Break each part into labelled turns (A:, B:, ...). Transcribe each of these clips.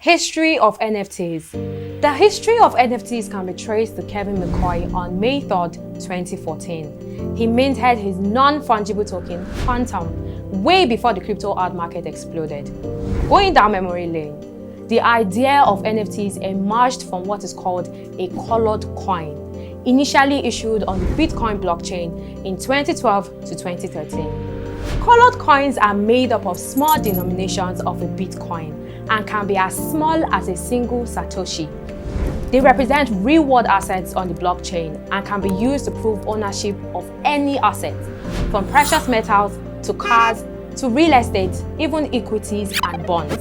A: History of NFTs. The history of NFTs can be traced to Kevin McCoy on May 3, 2014. He minted his non-fungible token, Phantom, way before the crypto art market exploded. Going down memory lane, the idea of NFTs emerged from what is called a colored coin, initially issued on the Bitcoin blockchain in 2012 to 2013. Colored coins are made up of small denominations of a Bitcoin and can be as small as a single Satoshi. They represent real-world assets on the blockchain and can be used to prove ownership of any asset, from precious metals to cars to real estate, even equities and bonds.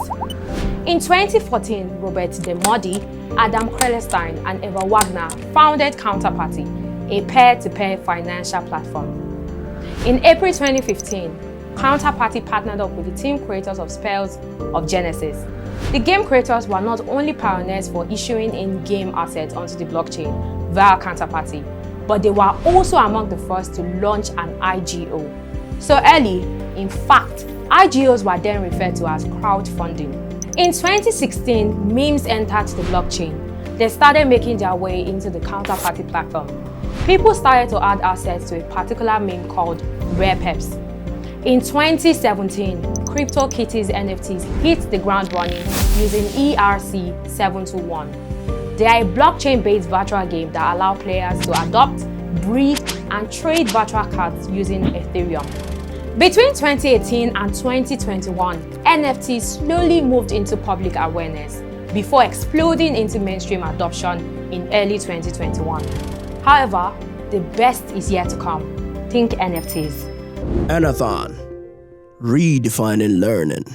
A: In 2014, Robert DeModi, Adam Krelestein, and Eva Wagner founded Counterparty, a peer-to-peer financial platform. In April 2015, Counterparty partnered up with the team creators of Spells of Genesis. The game creators were not only pioneers for issuing in-game assets onto the blockchain via Counterparty, but they were also among the first to launch an IGO. So early, in fact, IGOs were then referred to as crowdfunding. In 2016, memes entered the blockchain. They started making their way into the Counterparty platform. People started to add assets to a particular meme called Rare Peps. In 2017, CryptoKitties NFTs hit the ground running using ERC-721. They are a blockchain-based virtual game that allows players to adopt, breed, and trade virtual cards using Ethereum. Between 2018 and 2021, NFTs slowly moved into public awareness before exploding into mainstream adoption in early 2021. However, the best is yet to come. Think NFTs.
B: Earnathon, redefining learning.